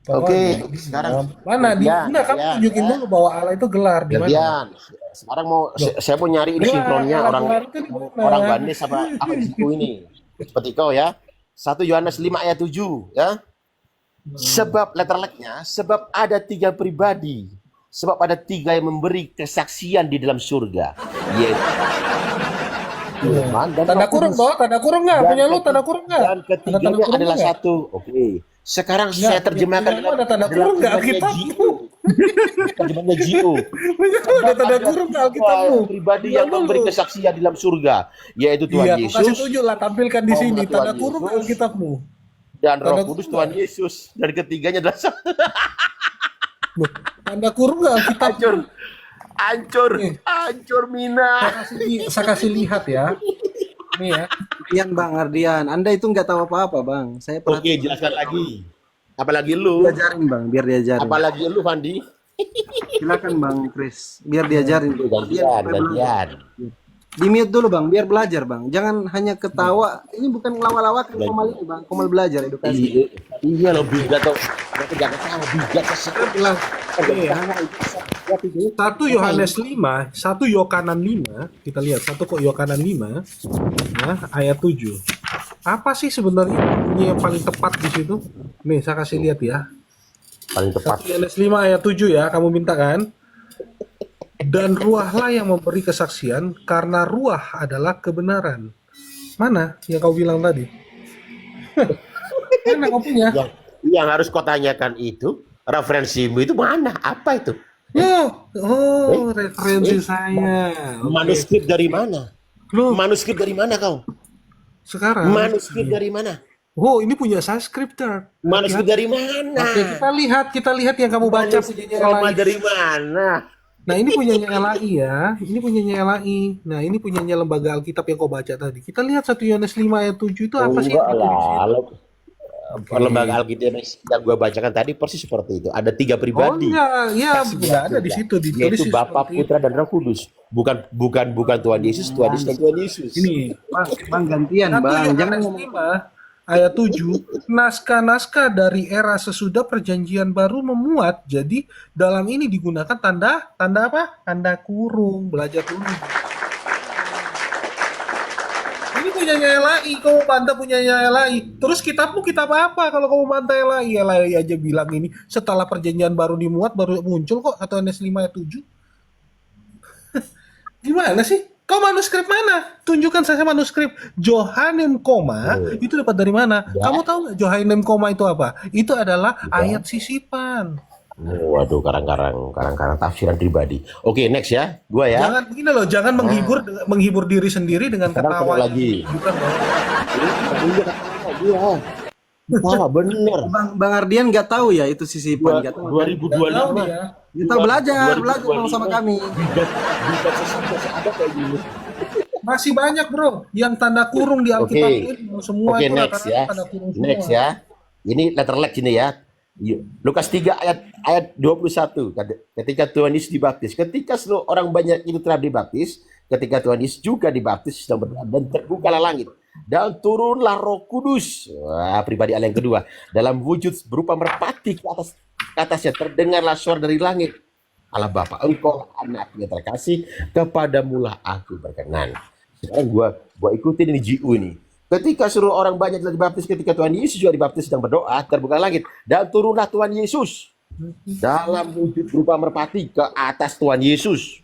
Oke, Pokoknya, sekarang mana di gantian, enggak kamu gantian, tunjukin ya. dulu bahwa Allah itu gelar di mana? Gantian. Sekarang saya mau nyari ini Gelar, sinkronnya Allah orang gelar itu di mana? orang Banis apa di situ ini. Seperti kau ya. 1 Yohanes 5 ayat 7 ya. Sebab letterleknya, sebab ada 3 pribadi, sebab ada 3 yang memberi kesaksian di dalam surga, yaitu Tuhan dan Tanda Roh kurung Kudus. toh, tanda kurung nggak? Dan Punya lu ketiga- tanda kurung nggak? Dan Ada ketiganya tanda kurung adalah nggak? satu. Oke. Sekarang Nggak, saya terjemahkan punya lu ada tanda dalam kurung nggak terjemahannya Alkitabmu? Gio. Terjemahannya Gio. Punya lu ada tanda kurung nggak Alkitabmu? Pribadi Punya yang lu. memberi kesaksian di dalam surga, yaitu Tuhan Iya, aku kasih Yesus tunjuk lah, tampilkan di Oh, sini Tuhan tanda kurung nggak Yesus. Alkitabmu. dan Roh Tanda Kudus kurung Tuhan nggak? Yesus. Dan ketiganya adalah satu. Loh, tanda kurung nggak Alkitabmu? Hancur. Hancur. Nih. Hancur Mina. Saya kasih lihat ya. Nih ya. Ardian Bang Ardian, Anda itu nggak tahu apa-apa Bang. Saya Oke, perhatian. jelaskan lagi. Apalagi lu? Diajarin Bang, biar diajarin. Apalagi lu, Fandi? Silakan Bang Chris, biar diajarin. Gantian, gantian. Di mute dulu Bang, biar belajar Bang. Jangan hanya ketawa. Ini bukan lawak-lawakan Komal ini Bang. Komal belajar edukasi. Iya lo bigat tuh. Mereka jangan salah bigat sesuatu. Iya. 1 Yohanes 5, 1 Yohanan 5, kita lihat 1 kok Yohanan 5, nah, ayat 7. Apa sih sebenarnya bunyi yang paling tepat di situ? Nih, saya kasih lihat ya. Paling tepat. 1 Yohanes 5 ayat 7 ya, kamu minta kan? Dan ruahlah yang memberi kesaksian, karena ruah adalah kebenaran. Mana yang kau bilang tadi? Mana kau punya? Yang harus kau tanyakan itu, referensimu itu mana? Apa itu? Referensi saya. Manuskrip dari mana? Loh, Manuskrip dari mana kau? sekarang. Manuskrip dari mana? Oh, ini punya saya scripter. Manuskrip dari mana? Oke, kita lihat yang kamu baca punyanya Roma LAI. dari mana? Nah, ini punyanya LAI ya. Ini punyanya LAI. Nah, ini punyanya lembaga Alkitab yang kau baca tadi. Kita lihat 1 Yohanes 5 ayat 7 itu apa sih? Enggak yang ditulis lah. itu? Lembaga Alkitab yang gua bacakan tadi persis seperti itu. Ada 3 Oh pribadi. enggak, ya enggak ada di situ ditulis Yaitu Bapa, seperti itu. Putra, dan Roh Kudus. Bukan Tuhan Yesus, Tuhan Yesus dan Tuhan Yesus. Ini Bang gantian 1 Bang. Jangan Yohanes ngomong 5 ayat 7, naskah-naskah dari era sesudah perjanjian baru memuat, jadi dalam ini digunakan tanda apa? Tanda kurung, belajar dulu. Ini punyanya LAI, kamu bantah punyanya LAI. Terus kitabmu kitab apa kalau kamu bantah LAI? LAI aja bilang ini setelah perjanjian baru dimuat baru muncul kok 1 Yohanes 5 ayat 7. Gimana sih? Kau manuskrip mana? Tunjukkan saya manuskrip Johannine koma. Itu dapat dari mana? Ya. Kamu tahu nggak Johannine koma itu apa? Itu adalah ayat sisipan. Waduh, karang-karang tafsiran pribadi. Oke, next ya. Gua ya. Jangan begini loh, jangan menghibur diri sendiri dengan Sekarang ketawa. ketawa lagi. Bukan dong. Iya, ketawa dia. Ketawa bener. Bang Ardian nggak tahu ya itu sisipan. Nggak tahu. 2025. Tahu dia. Kita belajar sama kami. Bidat sesat masih ada kayak gini. Masih banyak bro, yang tanda kurung di Alkitab Oke. ini semua Oke, itu next rata-rata ya. tanda kurung semua. Next ya. Ini letter Lex ini ya. Lukas 3 ayat 21. Ketika Tuhan Yesus dibaptis, ketika seluruh orang banyak itu telah dibaptis, ketika Tuhan Yesus juga dibaptis sedang berdoa, dan terbukalah langit dan turunlah Roh Kudus. Wah, pribadi Allah yang kedua dalam wujud berupa merpati ke atasnya, terdengarlah suara dari langit. Allah Bapa, Engkau anak yang terkasih, kepadamulah aku berkenan. Sekarang gua ikutin ini GU ini. Ketika seluruh orang banyak telah dibaptis, ketika Tuhan Yesus juga dibaptis sedang berdoa, terbuka langit dan turunlah Tuhan Yesus dalam wujud berupa merpati ke atas Tuhan Yesus.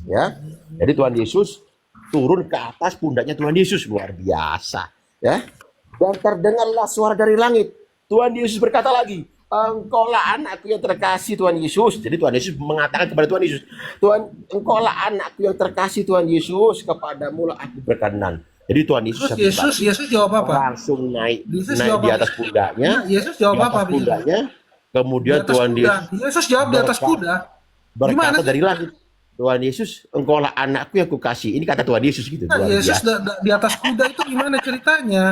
Ya, jadi Tuhan Yesus turun ke atas pundaknya Tuhan Yesus, luar biasa. Ya, dan terdengarlah suara dari langit. Tuhan Yesus berkata lagi, Engkaulah anakku yang terkasih Tuhan Yesus. Jadi Tuhan Yesus mengatakan kepada Tuhan Yesus, Engkaulah anakku yang terkasih Tuhan Yesus, kepadamulah aku berkenan. Jadi Tuhan Yesus Terus Yesus jawab apa? langsung naik Yesus di jawab atas pundaknya. Nah, Yesus jawab Di atas apa? pundaknya. Kemudian Di atas Tuhan kuda. Yesus jawab di atas kuda. Gimana berkata sih? dari langit, Tuhan Yesus, Engkaulah anakku yang kukasih. Ini kata Tuhan Yesus gitu. Nah, luar Yesus biasa. di atas kuda itu gimana ceritanya?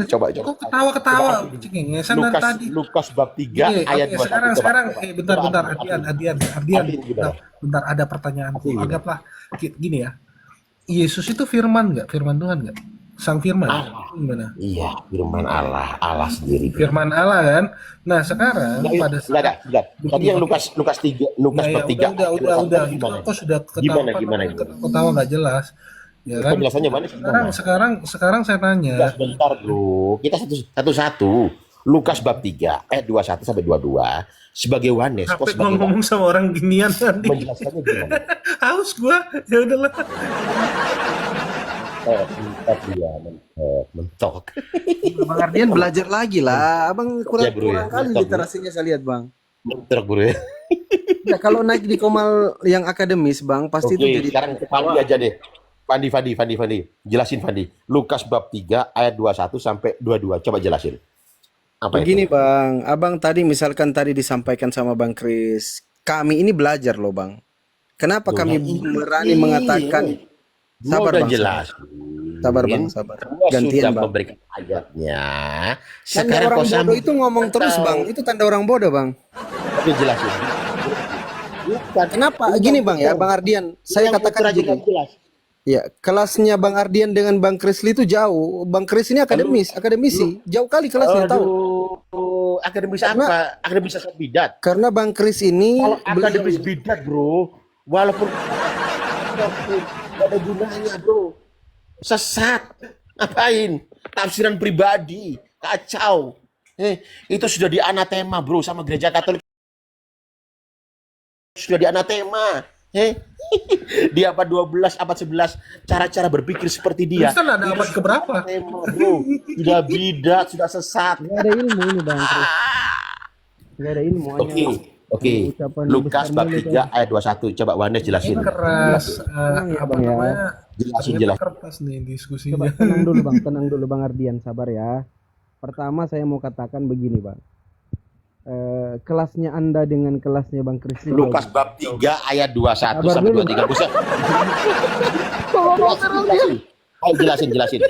Coba. Kok ketawa-ketawa? Cengengesan dari Lukas tadi. Lukas bab 3 Oke, ayat oke, 21. sekarang, Coba. bentar, Ardian, bentar, Gimana? bentar, ada pertanyaanku. Ardian gimana? Anggaplah gini ya, Yesus itu firman nggak? Firman Tuhan nggak? Sang firman? Allah. Gimana? Iya, firman Allah sendiri. Firman Allah kan? Nah sekarang pada saat Enggak. Tadi yang Lukas 3, Lukas bab 3. udah, itu Gimana? kok sudah Gimana? ketawa nggak jelas, ya kan? Penjelasannya mana sih? Sekarang saya tanya, Ya, sebentar, Bro. Kita satu-satu. Lukas bab 3 ayat 21 sampai 22 sebagai wanes kok sampai sebagai ngomong sama orang ginian tadi, menjelaskannya gimana? haus gua, ya udahlah. Mentok dia, mentok. Bang Ardian belajar lagi lah. Abang kurang Ya, bro, ya. kali Mantap, bro. literasinya saya lihat, Bang. Mentok, Bro. Ya, kalau naik di Komal yang akademis, Bang, pasti itu Oke, jadi sekarang Fandi aja deh. Fandi. Jelasin, Fandi. Lukas bab 3 ayat 21 sampai 22. Coba jelasin. Apa begini, itu? Bang. Abang tadi misalkan tadi disampaikan sama Bang Kris. Kami ini belajar loh, Bang. Kenapa kami berani mengatakan sabar, Udah Bang. jelas. Sabar, Bang, sabar. Gua Gantian, sudah Bang. memberikan ayatnya. Tanda Sekarang orang kau bodoh sambung. itu ngomong terus, Bang. Itu tanda orang bodoh, Bang. Oke, jelasin. Bukan. Kenapa? Gini, Bang ya, Bang Ardian. Saya Yang katakan putra gini. juga jelas. Ya, kelasnya Bang Ardian dengan Bang Krisli itu jauh. Bang Kris ini akademisi. Jauh kali kelasnya, tahu. Aduh, akademis apa? Akademis asal bidat. Karena Bang Kris ini Kalau akademis bidat, Bro, walaupun gak ada gunanya, Bro. Sesat. Ngapain? Tafsiran pribadi. Kacau. Itu sudah di anatema, Bro, sama gereja Katolik. Sudah di anatema. Di abad 12, abad 11, cara-cara berpikir seperti dia. Kristen ada abad keberapa? Anatema, Bro. Sudah bidat, sudah sesat. nggak ada ilmu ini, Bang Kris. Nggak ada ilmu. Oke. ucapan Lukas besar bab mulut, 3 ayat 21. Coba Wanes jelasin. Ini keras, ya, apa Bang, ya. namanya? Jelasin, Ternyata jelas. kertas nih diskusinya. Coba tenang dulu Bang Ardian, sabar ya. Pertama saya mau katakan begini, Bang. Kelasnya Anda dengan kelasnya Bang Krisli. Lukas bab 3 ayat 21 Sabar sampai dulu. 23. Buset. Ayo jelasin. Jelasin.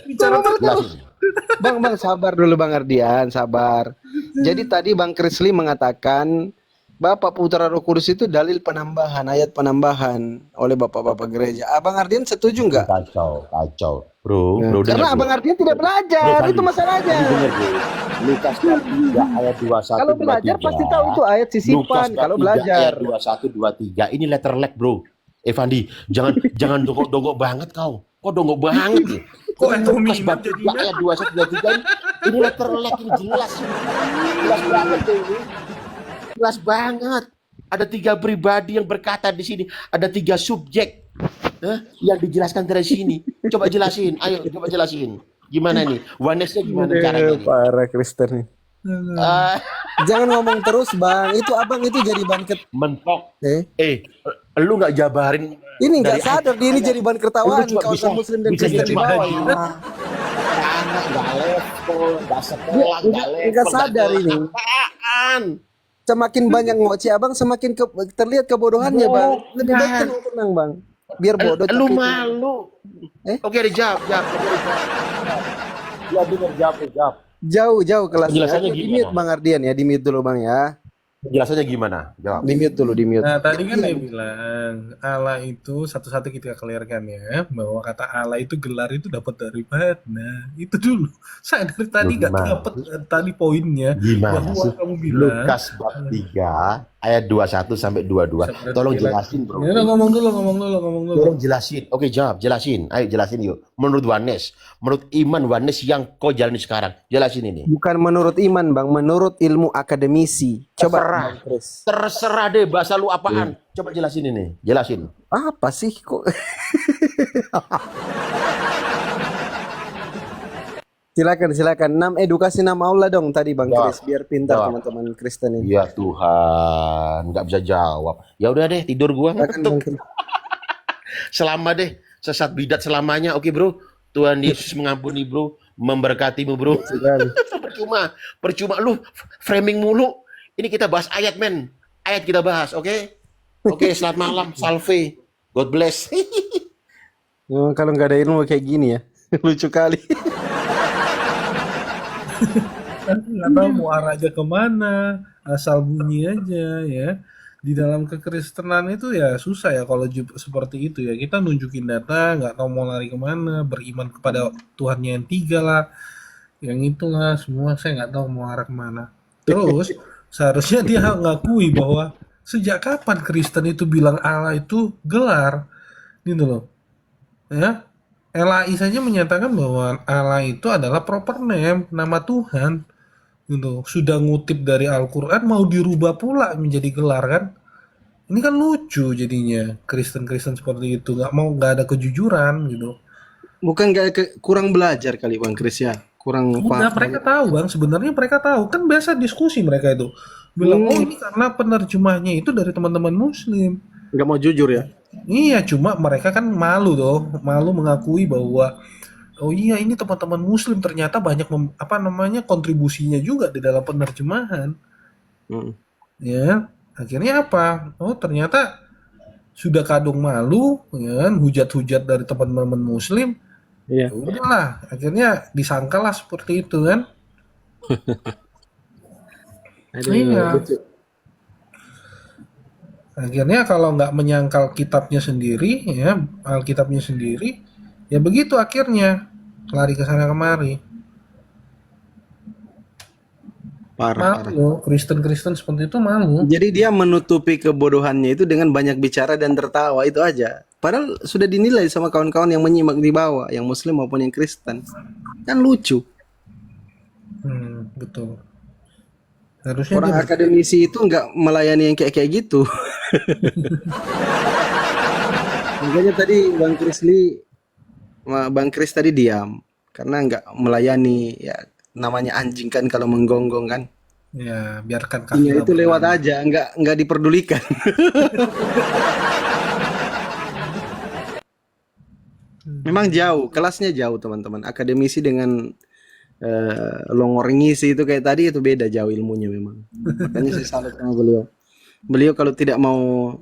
Bang, sabar dulu Bang Ardian, sabar. Jadi tadi Bang Krisli mengatakan Bapak Putra Roh Kudus itu dalil penambahan, ayat penambahan oleh Bapak-bapak gereja. Abang Ardian setuju nggak? Kacau. Bro, Karena dengar, Abang bro. Ardian tidak belajar, Bro, itu masalahnya. Dengar, bro. Lukas bab 3 ayat 21 Kalau belajar 23. pasti tahu itu ayat Lukas sisipan. bab Kalau 3 belajar. ayat 21 23. Ini letter leg, Bro. Fandi, jangan dongok-dongok banget kau. Kok dongok banget nih? Kok Lukas bab 3 jadinya? ayat 21 23 ini letter leg, ini jelas. Jelas banget tuh ini. Jelas banget. Ada 3 pribadi yang berkata di sini. Ada 3 subjek yang dijelaskan dari sini. Coba jelasin. Ayo, coba jelasin. Gimana nih? Wanesnya gimana caranya nih? Parah Kristen nih. Ah, Jangan ngomong terus Bang. Itu abang itu jadi banket. mentok. Lu nggak jabarin. Ini nggak dari sadar dia ini jadi bahan kertawaan Lu cuma kawasan bisa- Muslim dan bisa Kristen di jadi bawah. bahan. Anak nggak level, nggak sekolah, Nggak level, sadar nggak ini. apaan. Semakin banyak ngoci abang, semakin terlihat kebodohannya Bang. Lebih baik tenang Bang. Biar bodoh. Lu tapi- malu. Oke, ada jawab. Ya bener, jawab. Jauh kelasnya. Penjelasannya Di gimana? mute Bang Ardian ya, di mute dulu Bang ya. Penjelasannya gimana? Jawab. Di mute dulu, di mute. Nah, tadi kan dia bilang Allah itu satu-satu kita clearkan ya, bahwa kata Allah itu gelar itu dapat dari mana? Itu dulu. Saya dari tadi nggak Gimana? dapat tadi poinnya. Gimana Bahwa sih? kamu bilang. Lukas bab 3 ayat 21 sampai 22. Tolong jelasin, Bro. Ya, ngomong dulu. Tolong jelasin. Oke, jelasin. Ayo jelasin yuk. Menurut Wanes, menurut iman Wanes yang kau jalani sekarang. Jelasin ini. Bukan menurut iman Bang, menurut ilmu akademisi. Coba Terserah. Bang Kris. Terserah deh bahasa lu apaan. Coba jelasin ini. Jelasin. Apa sih kok? Silakan. Edukasi nama Allah dong tadi Bang Jawab. Kris, biar pintar Jawab. teman-teman Kristen ini. Ya Tuhan, nggak bisa jawab. Ya udah deh, tidur gua Silakan, ngantuk. Bang Kris. Selama deh, sesat bidat selamanya. Oke, Bro. Tuhan Yesus mengampuni, Bro. Memberkatimu, Bro. Sekali. Percuma lu framing mulu. Ini kita bahas ayat, men. Ayat kita bahas, oke? Oke, selamat malam. Salve. God bless. Kalau nggak ada ilmu kayak gini ya, lucu kali. Kan nggak tahu mau arahnya kemana, asal bunyi aja ya. Di dalam kekristenan itu ya susah ya kalau seperti itu ya. Kita nunjukin data, nggak tahu mau lari kemana, beriman kepada Tuhannya yang tiga lah, yang itulah semua saya nggak tahu mau arah kemana. Terus seharusnya dia ngakui bahwa sejak kapan Kristen itu bilang Allah itu gelar, gitu loh. Ya, LAI saja menyatakan bahwa Allah itu adalah proper name, nama Tuhan. Gitu. Sudah ngutip dari Al-Quran mau dirubah pula menjadi gelar kan? Ini kan lucu jadinya Kristen-Kristen seperti itu nggak ada kejujuran gitu. Bukan nggak kurang belajar kali Bang Kris ya, kurang Udah mereka tahu bang, sebenarnya mereka tahu kan biasa diskusi mereka itu bilang oh ini karena penerjemahnya itu dari teman-teman Muslim. nggak mau jujur ya. Iya, cuma mereka kan malu tuh, malu mengakui bahwa oh iya ini teman-teman Muslim ternyata banyak apa namanya kontribusinya juga di dalam penerjemahan. Hmm. Ya, akhirnya apa? Oh ternyata sudah kadung malu, ya kan, hujat-hujat dari teman-teman Muslim. Iya. Ya udahlah, akhirnya disangkalah seperti itu kan. Aduh, Iya. lucu. Akhirnya kalau nggak menyangkal kitabnya sendiri, ya Alkitabnya sendiri, ya begitu akhirnya lari ke sana kemari. Parah. Malu, Kristen-Kristen seperti itu malu. Jadi dia menutupi kebodohannya itu dengan banyak bicara dan tertawa itu aja. Padahal sudah dinilai sama kawan-kawan yang menyimak di bawah, yang Muslim maupun yang Kristen. Kan lucu. Betul. Harusnya Orang dia akademisi itu nggak melayani yang kayak gitu. Makanya tadi Bang Kris tadi diam karena nggak melayani ya namanya anjing kan kalau menggonggong kan. ya biarkan Iya kafilah itu lewat berlalu. aja, nggak diperdulikan. Memang jauh, kelasnya jauh teman-teman. Akademisi dengan longor ngisi itu kayak tadi itu beda jauh ilmunya memang. Makanya saya salut sama beliau. Beliau kalau tidak mau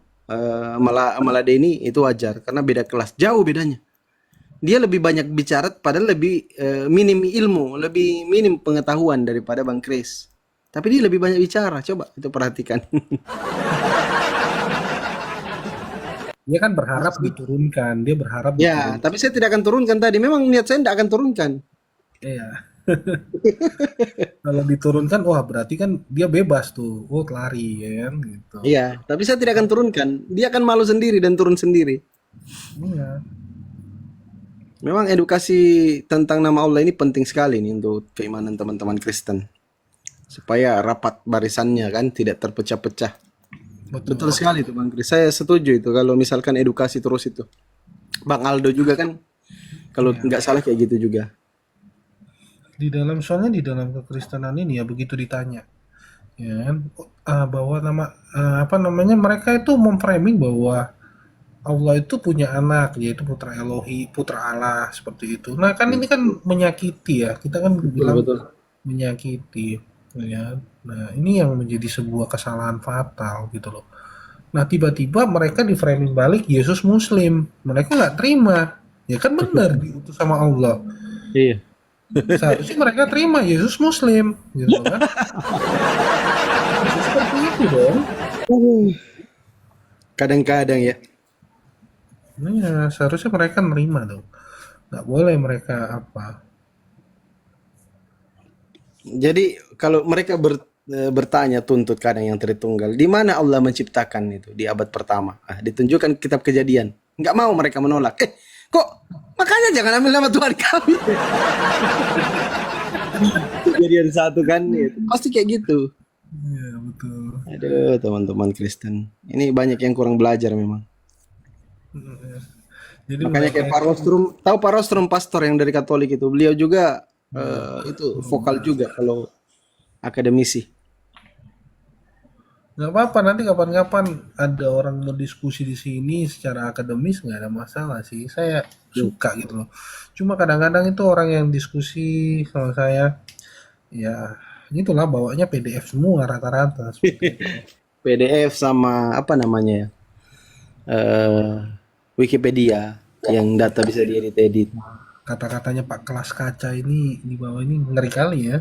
meladeni itu wajar karena beda kelas, jauh bedanya. Dia lebih banyak bicara padahal lebih minim ilmu, lebih minim pengetahuan daripada Bang Kris. Tapi dia lebih banyak bicara, coba itu perhatikan. Dia kan berharap diturunkan, dia berharap Ya, diturunkan. tapi saya tidak akan turunkan tadi. Memang niat saya tidak akan turunkan. Iya. Kalau diturunkan, wah berarti kan dia bebas tuh, oh lari ya kan gitu. Iya, tapi saya tidak akan turunkan. Dia akan malu sendiri dan turun sendiri. Iya. Memang edukasi tentang nama Allah ini penting sekali nih untuk keimanan teman-teman Kristen. Supaya rapat barisannya kan tidak terpecah-pecah. Betul sekali itu Bang Kris. Saya setuju itu kalau misalkan edukasi terus itu. Bang Aldo juga kan kalau nggak salah kayak gitu juga. Soalnya di dalam kekristenan ini ya begitu ditanya, ya kan, bahwa apa namanya mereka itu memframing bahwa Allah itu punya anak yaitu putra Elohi, putra Allah seperti itu. Nah kan ini kan menyakiti ya, kita kan bilang menyakiti, ya. Nah ini yang menjadi sebuah kesalahan fatal gitu loh. Nah tiba-tiba mereka di framing balik Yesus Muslim, mereka nggak terima, ya kan benar diutus sama Allah. Iya. Seharusnya mereka terima Yesus Muslim, gitu kan? Seperti itu dong. Kadang-kadang ya. Nah, ya, seharusnya mereka nerima dong. Nggak boleh mereka apa. Jadi kalau mereka bertanya tuntut kadang yang Tritunggal, di mana Allah menciptakan itu di abad pertama? Ditunjukkan kitab Kejadian. Nggak mau mereka menolak. Kok makanya jangan ambil nama Tuhan kami. Kejadian 1 kan, pasti kayak gitu. Iya betul. Aduh teman-teman Kristen, ini banyak yang kurang belajar memang. Jadi Makanya kayak Pak Rostrum, tahu Pak Rostrum pastor yang dari Katolik itu, beliau juga itu vokal juga kalau akademisi. nggak apa-apa nanti kapan-kapan ada orang mau diskusi di sini secara akademis nggak ada masalah sih. Saya suka gitu loh. Cuma kadang-kadang itu orang yang diskusi sama saya, ya gitulah bawanya PDF semua rata-rata. Seperti itu. PDF sama apa namanya ya? Wikipedia yang data bisa diedit-edit. kata-katanya Pak Kelas Kaca ini di bawah ini ngeri kali ya.